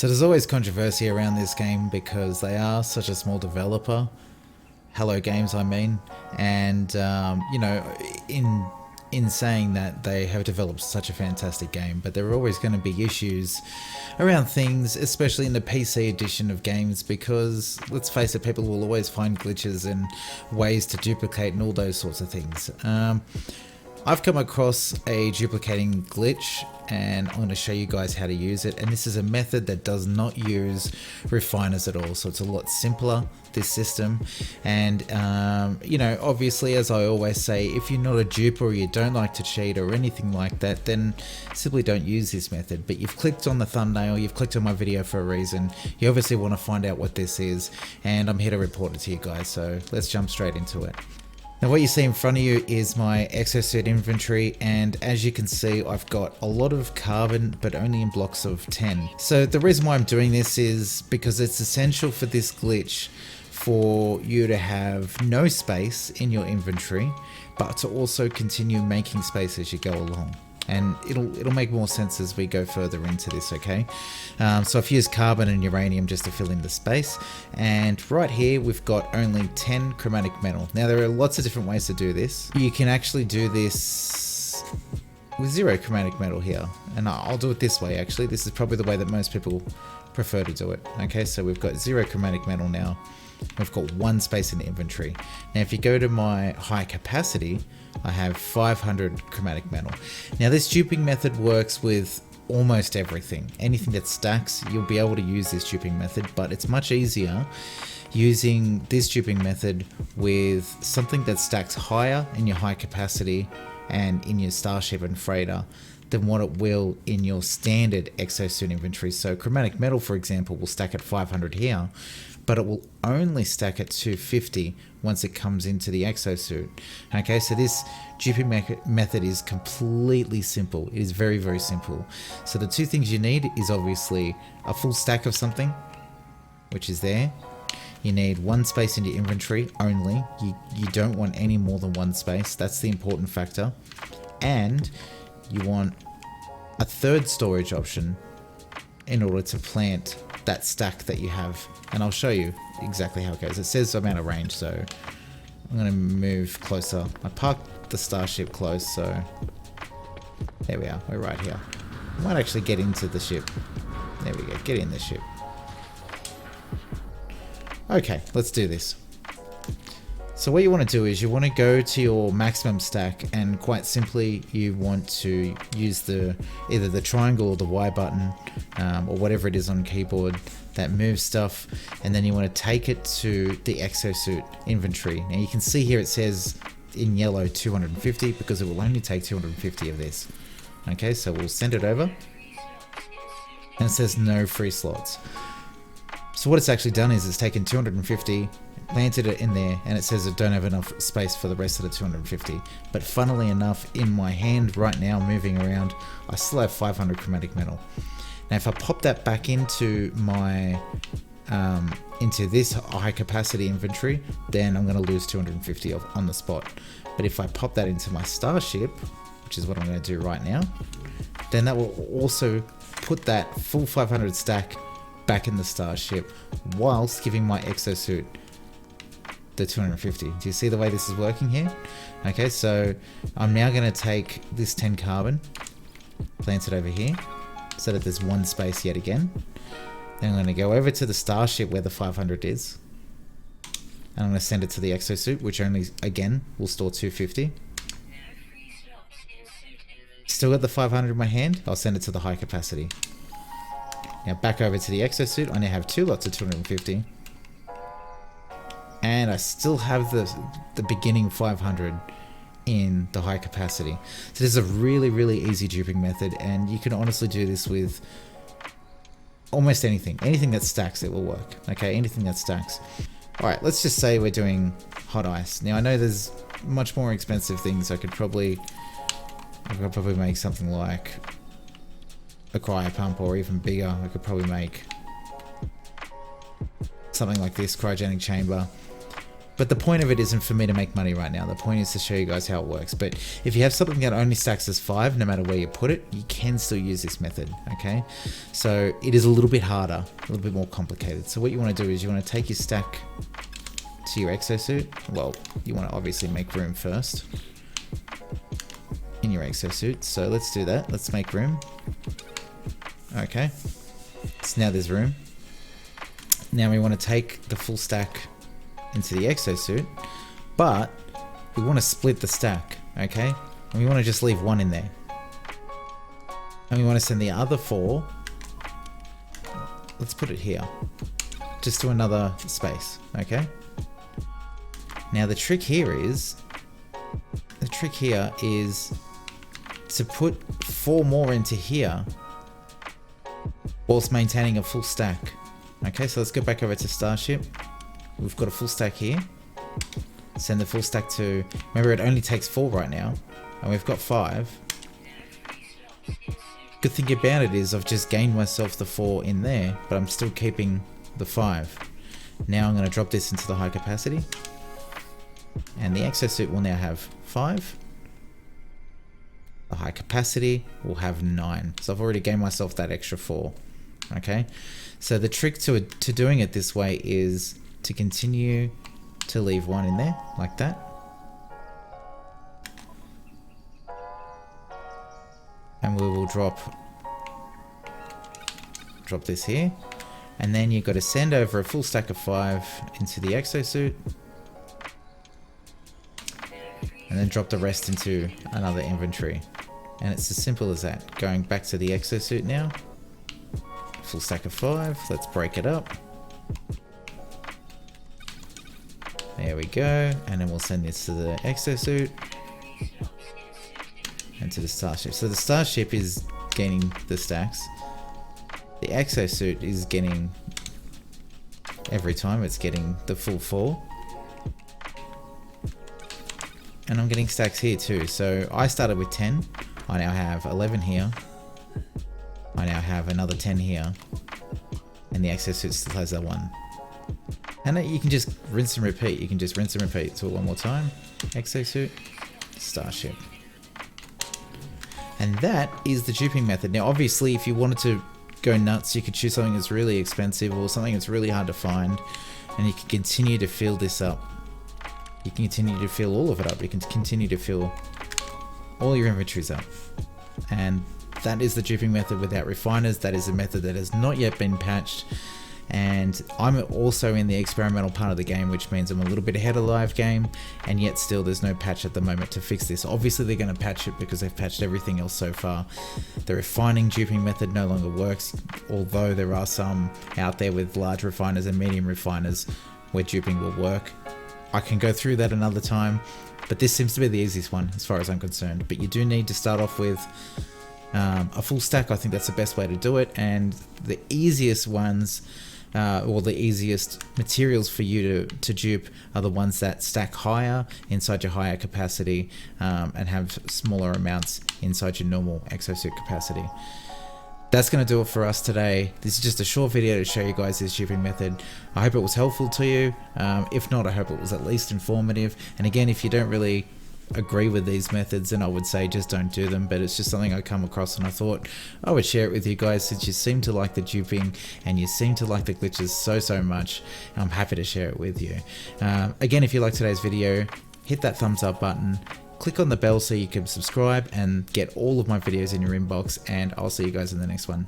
So there's always controversy around this game because they are such a small developer. Hello Games, I mean, and you know, in saying that, they have developed such a fantastic game, but there are always going to be issues around things, especially in the PC edition of games, because let's face it, people will always find glitches and ways to duplicate and all those sorts of things. I've come across a duplicating glitch and I'm going to show you guys how to use it, and this is a method that does not use refiners at all, so it's a lot simpler, this system. And you know, obviously, as I always say, if you're not a dupe or you don't like to cheat or anything like that, then simply don't use this method. But you've clicked on the thumbnail, you've clicked on my video for a reason, you obviously want to find out what this is, and I'm here to report it to you guys, so let's jump straight into it. Now what you see in front of you is my exosuit inventory, and as you can see, I've got a lot of carbon but only in blocks of 10. So the reason why I'm doing this is because it's essential for this glitch for you to have no space in your inventory, but to also continue making space as you go along. And it'll make more sense as we go further into this, okay? So I've used carbon and uranium just to fill in the space, and right here we've got only 10 chromatic metal. Now there are lots of different ways to do this. You can actually do this with 0 chromatic metal here, and I'll do it this way actually. This is probably the way that most people prefer to do it. Okay, so we've got 0 chromatic metal now. We've got 1 space in the inventory. Now if you go to my high capacity, I have 500 chromatic metal. Now this duping method works with almost everything. Anything that stacks, you'll be able to use this duping method, but it's much easier using this duping method with something that stacks higher in your high capacity and in your starship and freighter than what it will in your standard exosuit inventory. So chromatic metal, for example, will stack at 500 here, but it will only stack at 250 once it comes into the exosuit. Okay, so this duping method is completely simple. It is very, very simple. So the two things you need is obviously a full stack of something, which is there. You need 1 space in your inventory only. You don't want any more than 1 space. That's the important factor. And you want a 3rd storage option in order to plant that stack that you have, and I'll show you exactly how it goes. It says I'm out of range, so I'm going to move closer. I parked the starship close, so there we are, we're right here. I might actually get into the ship. There we go, get in the ship. Okay, let's do this. So what you want to do is you want to go to your maximum stack, and quite simply you want to use either the triangle or the Y button or whatever it is on keyboard that moves stuff, and then you want to take it to the exosuit inventory. Now you can see here it says in yellow 250 because it will only take 250 of this. Okay, so we'll send it over, and it says no free slots. So what it's actually done is it's taken 250, planted it in there, and it says I don't have enough space for the rest of the 250. But funnily enough, in my hand right now, moving around, I still have 500 chromatic metal. Now if I pop that back into my into this high capacity inventory, then I'm going to lose 250 on the spot. But if I pop that into my starship, which is what I'm going to do right now, then that will also put that full 500 stack back in the starship whilst giving my exosuit the 250. Do you see the way this is working here? Okay, so I'm now going to take this 10 carbon, plant it over here so that there's 1 space yet again. Then I'm going to go over to the starship where the 500 is, and I'm going to send it to the exosuit, which only again will store 250. Still got the 500 in my hand, I'll send it to the high capacity. Now back over to the exosuit, I now have 2 lots of 250. And I still have the beginning 500 in the high capacity. So this is a really, really easy duping method, and you can honestly do this with almost anything. Anything that stacks, it will work. Okay, anything that stacks. Alright, let's just say we're doing hot ice. Now I know there's much more expensive things. I could probably make something like a cryo pump, or even bigger. I could probably make something like this, cryogenic chamber. But the point of it isn't for me to make money right now. The point is to show you guys how it works. But if you have something that only stacks as 5, no matter where you put it, you can still use this method, okay? So it is a little bit harder, a little bit more complicated. So what you want to do is you want to take your stack to your exosuit. Well, you want to obviously make room first in your exosuit. So let's do that. Let's make room. Okay. So now there's room. Now we want to take the full stack into the exosuit, but we want to split the stack, okay? And we want to just leave 1 in there. And we want to send the other 4, let's put it here, just to another space, okay? Now the trick here is to put 4 more into here whilst maintaining a full stack. Okay, so let's go back over to Starship. We've got a full stack here. Send the full stack to, remember it only takes 4 right now, and we've got 5. Good thing about it is I've just gained myself the 4 in there, but I'm still keeping the 5. Now I'm going to drop this into the high capacity, and the exosuit will now have 5. The high capacity will have 9. So I've already gained myself that extra 4. Okay, so the trick to doing it this way is to continue to leave 1 in there like that. And we will drop this here. And then you've got to send over a full stack of 5 into the exosuit. And then drop the rest into another inventory. And it's as simple as that. Going back to the exosuit now. Full stack of 5. Let's break it up. There we go. And then we'll send this to the exosuit and to the Starship. So the Starship is gaining the stacks. The exosuit is getting, every time it's getting the full 4. And I'm getting stacks here too. So I started with 10. I now have 11 here. I now have another 10 here, and the exosuit still has that 1. And you can just rinse and repeat. You can just rinse and repeat. So 1 more time, exosuit, Starship. And that is the duping method. Now obviously if you wanted to go nuts, you could choose something that's really expensive or something that's really hard to find, and you can continue to fill this up. You can continue to fill all of it up. You can continue to fill all your inventories up. And that is the duping method without refiners. That is a method that has not yet been patched. And I'm also in the experimental part of the game, which means I'm a little bit ahead of the live game, and yet still there's no patch at the moment to fix this. Obviously they're going to patch it because they've patched everything else so far. The refining duping method no longer works, although there are some out there with large refiners and medium refiners where duping will work. I can go through that another time, but this seems to be the easiest one as far as I'm concerned. But you do need to start off with a full stack. I think that's the best way to do it, and the easiest ones or the easiest materials for you to dupe are the ones that stack higher inside your higher capacity and have smaller amounts inside your normal exosuit capacity. That's going to do it for us today. This is just a short video to show you guys this duping method. I hope it was helpful to you. If not, I hope it was at least informative. And again, if you don't really agree with these methods, then I would say just don't do them, but it's just something I come across and I thought I would share it with you guys since you seem to like the duping and you seem to like the glitches so much. I'm happy to share it with you. Again, if you like today's video, hit that thumbs up button, click on the bell so you can subscribe and get all of my videos in your inbox, and I'll see you guys in the next one.